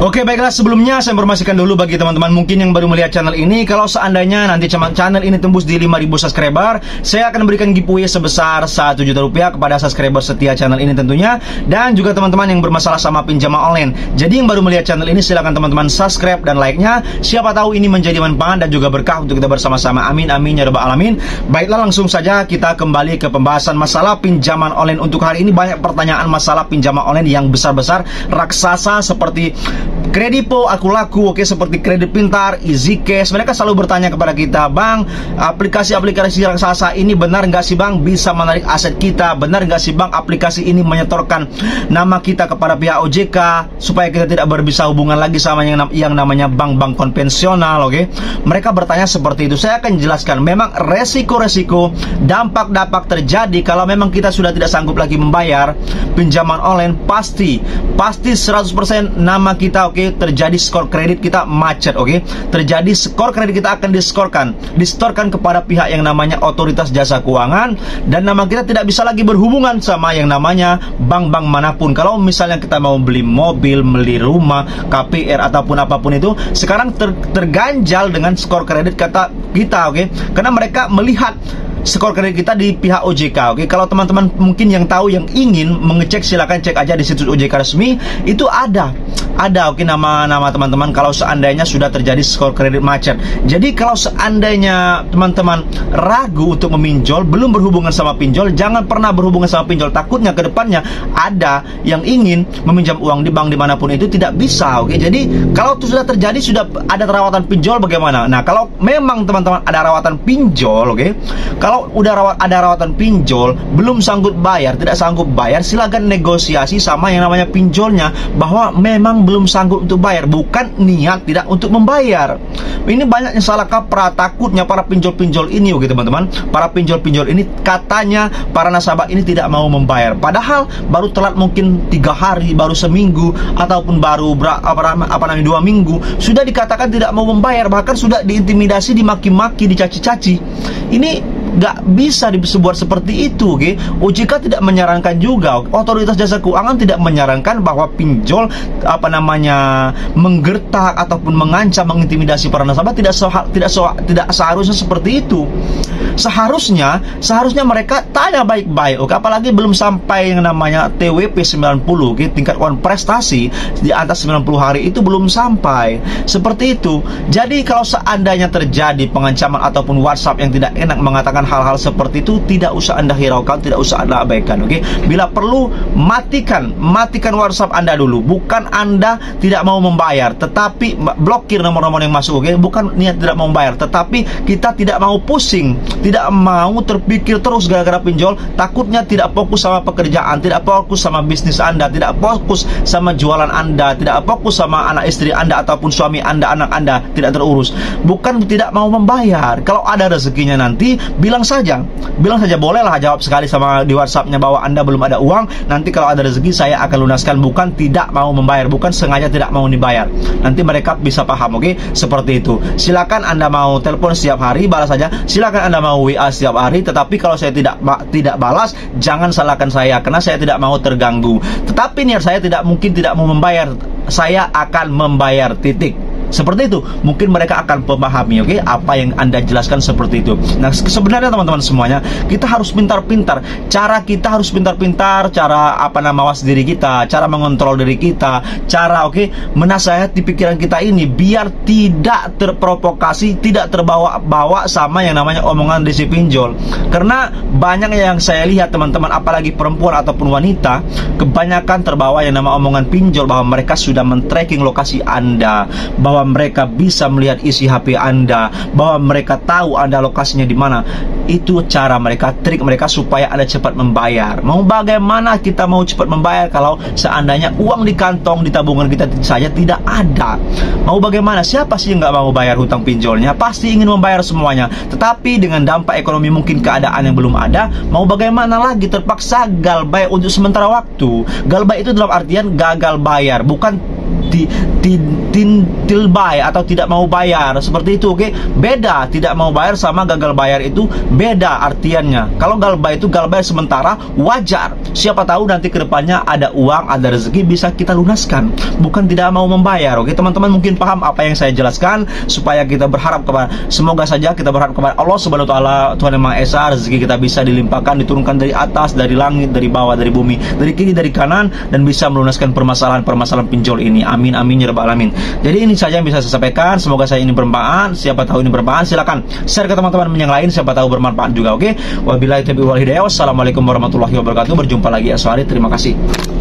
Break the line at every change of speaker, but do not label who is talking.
Oke, baiklah, sebelumnya saya informasikan dulu bagi teman-teman mungkin yang baru melihat channel ini, kalau seandainya nanti channel ini tembus di 5.000 subscriber, saya akan berikan giveaway sebesar 1 juta rupiah kepada subscriber setia channel ini tentunya, dan juga teman-teman yang bermasalah sama pinjaman online. Jadi yang baru melihat channel ini, silakan teman-teman subscribe dan like-nya. Siapa tahu ini menjadi manfaat dan juga berkah untuk kita bersama-sama. Amin amin ya rabbal alamin. Baiklah, langsung saja kita kembali ke pembahasan masalah pinjaman online. Untuk hari ini banyak pertanyaan masalah pinjaman online yang besar-besar, raksasa seperti Kredipo, Aku Laku, oke, seperti Kredit Pintar, Easy Cash. Mereka selalu bertanya kepada kita, Bang, aplikasi-aplikasi raksasa ini benar nggak sih Bang bisa menarik aset kita? Benar nggak sih Bang aplikasi ini menyetorkan nama kita kepada pihak OJK supaya kita tidak berbisa hubungan lagi sama yang namanya bank-bank konvensional, oke? Mereka bertanya seperti itu. Saya akan jelaskan, memang resiko-resiko, dampak-dampak terjadi kalau memang kita sudah tidak sanggup lagi membayar pinjaman online. Pasti 100% nama kita, oke, terjadi skor kredit kita macet, oke. Terjadi skor kredit kita akan distorkan kepada pihak yang namanya otoritas jasa keuangan, dan nama kita tidak bisa lagi berhubungan sama yang namanya bank-bank manapun. Kalau misalnya kita mau beli mobil, beli rumah, KPR ataupun apapun itu, sekarang terganjal dengan skor kredit kita, oke. Karena mereka melihat skor kredit kita di pihak OJK, oke. Kalau teman-teman mungkin yang tahu, yang ingin mengecek, silakan cek aja di situs OJK resmi. Itu ada oke, nama teman-teman kalau seandainya sudah terjadi skor kredit macet. Jadi kalau seandainya teman-teman ragu untuk meminjol, belum berhubungan sama pinjol, jangan pernah berhubungan sama pinjol. Takutnya ke depannya ada yang ingin meminjam uang di bank dimanapun itu tidak bisa, oke. Jadi kalau itu sudah terjadi, sudah ada rawatan pinjol, bagaimana? Nah, kalau memang teman-teman ada rawatan pinjol, oke, kalau udah ada rawatan pinjol, belum sanggup bayar, tidak sanggup bayar, silakan negosiasi sama yang namanya pinjolnya bahwa memang belum sanggup untuk bayar, bukan niat tidak untuk membayar. Ini banyaknya salah kaprah, takutnya para pinjol-pinjol ini, oke teman-teman, para pinjol-pinjol ini katanya para nasabah ini tidak mau membayar, padahal baru telat mungkin 3 hari, baru seminggu, ataupun baru 2 minggu sudah dikatakan tidak mau membayar, bahkan sudah diintimidasi, dimaki-maki, dicaci-caci. Ini nggak bisa dibuat seperti itu, oke. OJK tidak menyarankan juga, otoritas jasa keuangan tidak menyarankan bahwa pinjol menggertak ataupun mengancam, mengintimidasi para nasabah. Tidak seharusnya seperti itu. Seharusnya mereka tanya baik-baik, oke. Apalagi belum sampai yang namanya TWP 90, oke, tingkat prestasi di atas 90 hari itu belum sampai. Seperti itu. Jadi kalau seandainya terjadi pengancaman ataupun WhatsApp yang tidak enak mengatakan hal-hal seperti itu, tidak usah Anda hiraukan, tidak usah Anda abaikan, oke. Bila perlu, matikan WhatsApp Anda dulu. Bukan Anda tidak mau membayar, tetapi blokir nomor-nomor yang masuk, oke. Bukan niat tidak mau membayar, tetapi kita tidak mau pusing, tidak mau terpikir terus gara-gara pinjol. Takutnya tidak fokus sama pekerjaan, tidak fokus sama bisnis Anda, tidak fokus sama jualan Anda, tidak fokus sama anak istri Anda ataupun suami Anda, anak Anda tidak terurus. Bukan tidak mau membayar. Kalau ada rezekinya nanti, bilang saja, bolehlah jawab sekali sama di WhatsAppnya bahwa Anda belum ada uang, nanti kalau ada rezeki saya akan lunaskan. Bukan tidak mau membayar, bukan sengaja tidak mau dibayar. Nanti mereka bisa paham, oke. Seperti itu. Silakan Anda mau telepon setiap hari, balas saja. Silakan Anda mau WA setiap hari, tetapi kalau saya tidak balas, jangan salahkan saya, karena saya tidak mau terganggu. Tetapi niat saya tidak mungkin tidak mau membayar, saya akan membayar, titik. Seperti itu, mungkin mereka akan memahami, oke, apa yang Anda jelaskan seperti itu. Nah, sebenarnya teman-teman semuanya, kita harus pintar-pintar. Cara kita harus pintar-pintar, cara mawas diri kita, cara mengontrol diri kita, cara, oke, menasihati pikiran kita ini biar tidak terprovokasi, tidak terbawa-bawa sama yang namanya omongan si pinjol. Karena banyak yang saya lihat teman-teman, apalagi perempuan ataupun wanita, kebanyakan terbawa yang nama omongan pinjol, bahwa mereka sudah men-tracking lokasi Anda, bahwa mereka bisa melihat isi HP Anda, bahwa mereka tahu Anda lokasinya di mana. Itu cara mereka, trik mereka supaya Anda cepat membayar. Mau bagaimana kita mau cepat membayar kalau seandainya uang di kantong, di tabungan kita saja tidak ada? Mau bagaimana? Siapa sih yang nggak mau bayar hutang pinjolnya? Pasti ingin membayar semuanya. Tetapi dengan dampak ekonomi mungkin keadaan yang belum ada, mau bagaimana lagi? Terpaksa galbay untuk sementara waktu. Galbay itu dalam artian gagal bayar, bukan tilbai atau tidak mau bayar, seperti itu. Oke, beda tidak mau bayar sama gagal bayar, itu beda artiannya. Kalau gagal bayar sementara wajar, siapa tahu nanti kedepannya ada uang, ada rezeki, bisa kita lunaskan, bukan tidak mau membayar. Oke teman-teman, mungkin paham apa yang saya jelaskan, supaya kita berharap kepada, semoga saja kita berharap kepada Allah Subhanahu wa taala, Tuhan Yang Maha Esa, rezeki kita bisa dilimpahkan, diturunkan dari atas, dari langit, dari bawah, dari bumi, dari kiri, dari kanan, dan bisa melunaskan permasalahan pinjol ini. Amin amin ya rabbal alamin. Jadi ini saja yang bisa saya sampaikan, semoga saya ini bermanfaat. Siapa tahu ini bermanfaat, silakan share ke teman-teman yang lain, siapa tahu bermanfaat juga. Oke, wabillahi taufiq wal hidayah. Wassalamualaikum warahmatullahi wabarakatuh. Berjumpa lagi esok hari. Terima kasih.